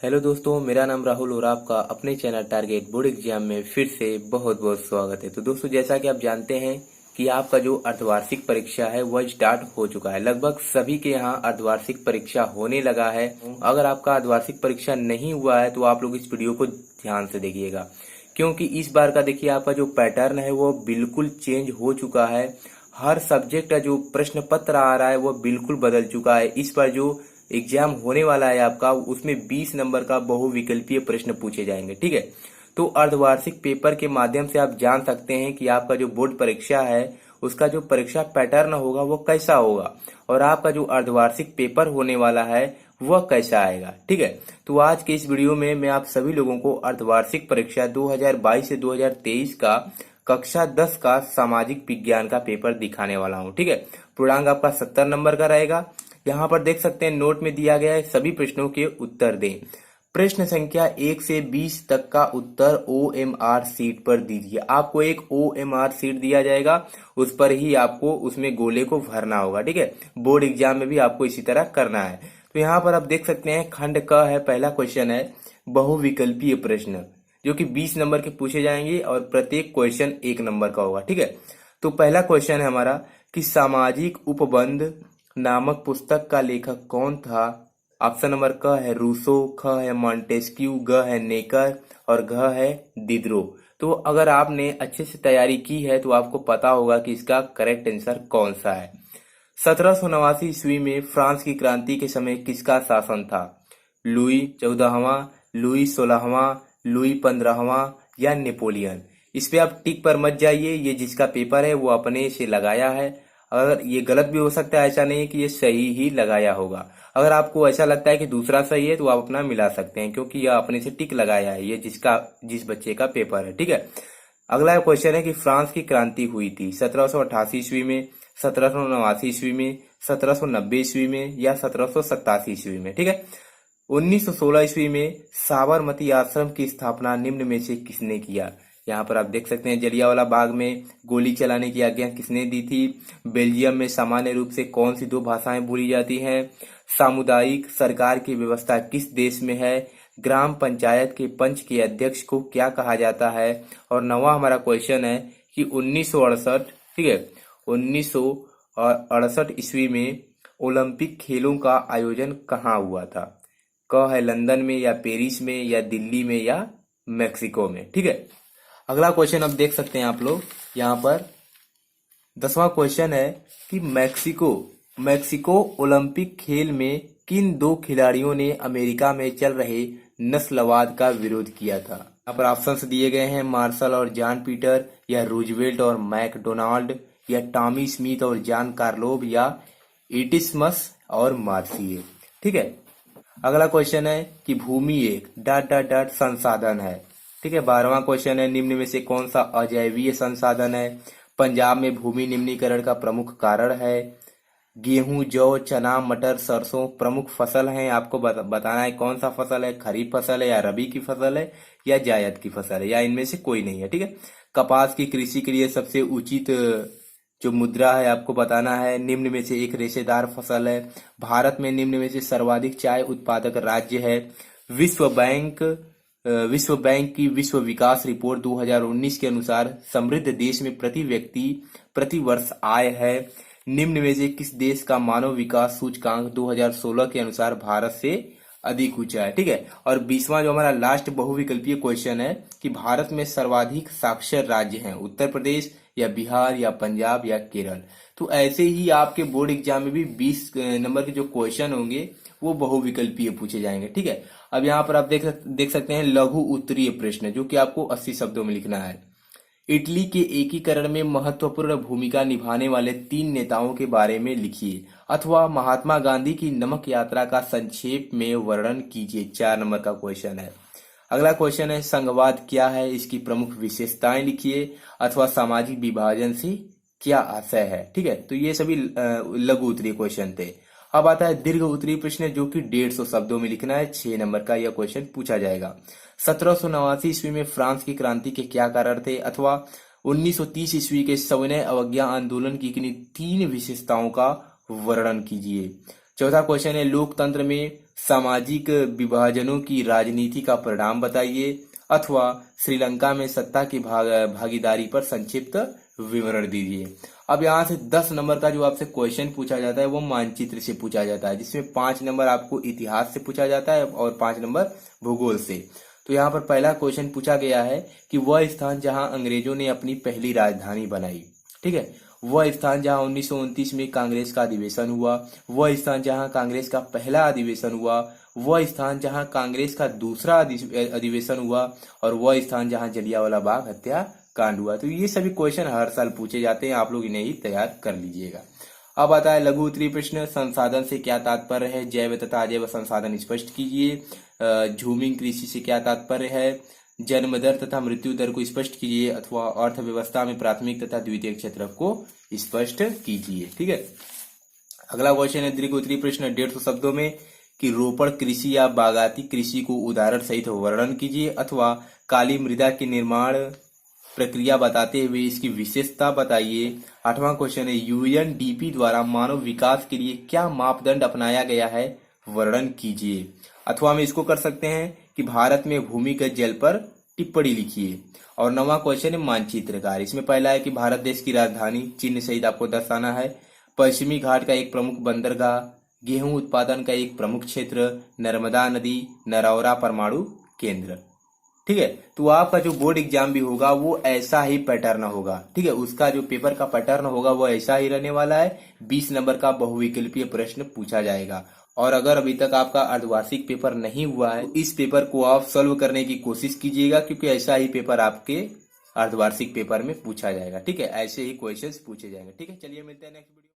Hello दोस्तों, मेरा नाम राहुल और आपका अपने चैनल टारगेट बोर्ड एग्जाम में फिर से बहुत बहुत स्वागत है। तो दोस्तों, जैसा कि आप जानते हैं कि आपका जो अर्धवार्षिक परीक्षा है वह स्टार्ट हो चुका है। लगभग सभी के यहाँ अर्धवार्षिक परीक्षा होने लगा है। अगर आपका अर्धवार्षिक परीक्षा नहीं हुआ है तो आप लोग इस वीडियो को ध्यान से देखिएगा, क्योंकि इस बार का देखिए आपका जो पैटर्न है वो बिल्कुल चेंज हो चुका है। हर सब्जेक्ट का जो प्रश्न पत्र आ रहा है वो बिल्कुल बदल चुका है। इस बार जो एग्जाम होने वाला है आपका, उसमें 20 नंबर का बहुविकल्पीय प्रश्न पूछे जाएंगे। ठीक है, तो अर्धवार्षिक पेपर के माध्यम से आप जान सकते हैं कि आपका जो बोर्ड परीक्षा है उसका जो परीक्षा पैटर्न होगा वो कैसा होगा और आपका जो अर्धवार्षिक पेपर होने वाला है वह कैसा आएगा। ठीक है, तो आज के इस वीडियो में मैं आप सभी लोगों को अर्धवार्षिक परीक्षा 2022 से 2023 का कक्षा 10 का सामाजिक विज्ञान का पेपर दिखाने वाला हूँ। ठीक है, पूर्णांक आपका 70 नंबर का रहेगा। यहाँ पर देख सकते हैं नोट में दिया गया है, सभी प्रश्नों के उत्तर दें। प्रश्न संख्या 1 से 20 तक का उत्तर OMR सीट पर दीजिए। आपको एक OMR सीट दिया जाएगा, उस पर ही आपको उसमें गोले को भरना होगा। ठीक है, बोर्ड एग्जाम में भी आपको इसी तरह करना है। तो यहाँ पर आप देख सकते हैं खंड क है, पहला क्वेश्चन है बहुविकल्पीय प्रश्न, जो कि 20 नंबर के पूछे जाएंगे और प्रत्येक क्वेश्चन 1 नंबर का होगा। ठीक है, तो पहला क्वेश्चन है हमारा कि सामाजिक उपबंध नामक पुस्तक का लेखक कौन था। ऑप्शन नंबर क है रूसो, ख है मॉन्टेस्क्यू, ग है नेकर और घ है दिदरो। तो अगर आपने अच्छे से तैयारी की है तो आपको पता होगा कि इसका करेक्ट आंसर कौन सा है। 1789 ईस्वी में फ्रांस की क्रांति के समय किसका शासन था। लुई 14वां, लुई 16वां, लुई 15वां या नेपोलियन। इस पे आप टिक पर मत जाइए, ये जिसका पेपर है वो अपने से लगाया है। अगर ये गलत भी हो सकता है, ऐसा नहीं है कि ये सही ही लगाया होगा। अगर आपको ऐसा लगता है कि दूसरा सही है तो आप अपना मिला सकते हैं, क्योंकि यह अपने से टिक लगाया है, ये जिस बच्चे का पेपर है। ठीक है, अगला क्वेश्चन है कि फ्रांस की क्रांति हुई थी 1788 ईस्वी में, 1789 ईस्वी में, 1790 ईस्वी में या 1787 ईस्वी में। ठीक है, 1916 ईस्वी में साबरमती आश्रम की स्थापना निम्न में से किसने किया। यहाँ पर आप देख सकते हैं जलियांवाला बाग में गोली चलाने की आज्ञा किसने दी थी। बेल्जियम में सामान्य रूप से कौन सी 2 भाषाएं बोली जाती हैं। सामुदायिक सरकार की व्यवस्था किस देश में है। ग्राम पंचायत के पंच के अध्यक्ष को क्या कहा जाता है। और 9वां हमारा क्वेश्चन है कि 1968, ठीक है, 1968 ईस्वी में ओलंपिक खेलों का आयोजन कहाँ हुआ था। क है लंदन में या पेरिस में या दिल्ली में या मैक्सिको में। ठीक है, अगला क्वेश्चन अब देख सकते हैं आप लोग। यहाँ पर 10वां क्वेश्चन है कि मैक्सिको ओलंपिक खेल में किन 2 खिलाड़ियों ने अमेरिका में चल रहे नस्लवाद का विरोध किया था। यहाँ पर ऑप्शंस दिए गए हैं, मार्शल और जॉन पीटर या रूजवेल्ट और मैकडोनाल्ड या टॉमी स्मिथ और जॉन कार्लोव या इटिसमस और मार्सिए। ठीक है, अगला क्वेश्चन है कि भूमि एक ... संसाधन है। ठीक है, 12वां क्वेश्चन है निम्न में से कौन सा अजैवीय संसाधन है। पंजाब में भूमि निम्नीकरण का प्रमुख कारण है। गेहूं, जौ, चना, मटर, सरसों प्रमुख फसल हैं। आपको बताना है कौन सा फसल है, खरीफ फसल है या रबी की फसल है या जायद की फसल है या इनमें से कोई नहीं है। ठीक है, कपास की कृषि के लिए सबसे उचित जो मुद्रा है आपको बताना है। निम्न में से एक रेशेदार फसल है। भारत में निम्न में से सर्वाधिक चाय उत्पादक राज्य है। विश्व बैंक की विश्व विकास रिपोर्ट 2019 के अनुसार समृद्ध देश में प्रति व्यक्ति प्रति वर्ष आय है। निम्न में से किस देश का मानव विकास सूचकांक 2016 के अनुसार भारत से अधिक ऊंचा है। ठीक है, और 20वां जो हमारा लास्ट बहुविकल्पीय क्वेश्चन है कि भारत में सर्वाधिक साक्षर राज्य हैं, उत्तर प्रदेश या बिहार या पंजाब या केरल। तो ऐसे ही आपके बोर्ड एग्जाम में भी 20 नंबर के जो क्वेश्चन होंगे वो बहुविकल्पीय पूछे जाएंगे। ठीक है, अब यहाँ पर आप देख सकते हैं लघु उत्तरीय प्रश्न, जो कि आपको 80 शब्दों में लिखना है। इटली के एकीकरण में महत्वपूर्ण भूमिका निभाने वाले 3 नेताओं के बारे में लिखिए, अथवा महात्मा गांधी की नमक यात्रा का संक्षेप में वर्णन कीजिए। 4 नंबर का क्वेश्चन है। अगला क्वेश्चन है संघवाद क्या है, इसकी प्रमुख विशेषताएं लिखिए, अथवा सामाजिक विभाजन से क्या आशय है। ठीक है, तो ये सभी लघु उत्तरीय क्वेश्चन थे। अब आता है दीर्घ उत्तरीय प्रश्न, जो कि 150 शब्दों में लिखना है। 6 नंबर का यह क्वेश्चन पूछा जाएगा। 1789 ईस्वी में फ्रांस की क्रांति के क्या कारण थे, अथवा 1930 ईस्वी के सविनय अवज्ञा आंदोलन की किन्हीं 3 विशेषताओं का वर्णन कीजिए। चौथा क्वेश्चन है लोकतंत्र में सामाजिक विभाजनों की राजनीति का परिणाम बताइए, अथवा श्रीलंका में सत्ता की भागीदारी पर संक्षिप्त विवरण दीजिए। अब यहाँ से 10 नंबर का जो आपसे क्वेश्चन पूछा जाता है वो मानचित्र से पूछा जाता है, जिसमें 5 नंबर आपको इतिहास से पूछा जाता है और 5 नंबर भूगोल से। तो यहाँ पर पहला क्वेश्चन पूछा गया है कि वह स्थान जहां अंग्रेजों ने अपनी पहली राजधानी बनाई। ठीक है, वह स्थान जहां 1929 में कांग्रेस का अधिवेशन हुआ, वह स्थान जहां कांग्रेस का पहला अधिवेशन हुआ, वह स्थान जहां कांग्रेस का दूसरा अधिवेशन हुआ, और वह स्थान जहां जलियांवाला बाग हत्याकांड हुआ। तो ये सभी क्वेश्चन हर साल पूछे जाते हैं, आप लोग इन्हें ही तैयार कर लीजिएगा। अब आता है लघु उत्तरीय प्रश्न। संसाधन से क्या तात्पर्य है? जैव तथा अजैव संसाधन स्पष्ट कीजिए। झूमिंग कृषि से क्या तात्पर्य है? जन्म दर तथा मृत्यु दर को स्पष्ट कीजिए, अथवा अर्थव्यवस्था में प्राथमिक तथा द्वितीयक क्षेत्र को स्पष्ट कीजिए। ठीक है, अगला क्वेश्चन है दीर्घ उत्तरीय प्रश्न 150 शब्दों में कि रोपण कृषि या बागाती कृषि को उदाहरण सहित वर्णन कीजिए, अथवा काली मृदा के निर्माण प्रक्रिया बताते हुए इसकी विशेषता बताइए। 8वां क्वेश्चन है यूएनडीपी द्वारा मानव विकास के लिए क्या मापदंड अपनाया गया है, वर्णन कीजिए। अथवा हम इसको कर सकते हैं कि भारत में भूमिगत जल पर टिप्पणी लिखिए। और 9वां क्वेश्चन है मानचित्रकार। इसमें पहला है कि भारत देश की राजधानी चिन्ह सहित आपको दर्शाना है। पश्चिमी घाट का एक प्रमुख बंदरगाह, गेहूं उत्पादन का एक प्रमुख क्षेत्र, नर्मदा नदी, नरौरा परमाणु केंद्र। ठीक है, तो आपका जो बोर्ड एग्जाम भी होगा वो ऐसा ही पैटर्न होगा। ठीक है, उसका जो पेपर का पैटर्न होगा वो ऐसा ही रहने वाला है। 20 नंबर का बहुविकल्पीय प्रश्न पूछा जाएगा। और अगर अभी तक आपका अर्धवार्षिक पेपर नहीं हुआ है तो इस पेपर को आप सॉल्व करने की कोशिश कीजिएगा, क्योंकि ऐसा ही पेपर आपके अर्धवार्षिक पेपर में पूछा जाएगा। ठीक है, ऐसे ही क्वेश्चंस पूछे जाएंगे। ठीक है, चलिए मिलते हैं नेक्स्ट वीडियो।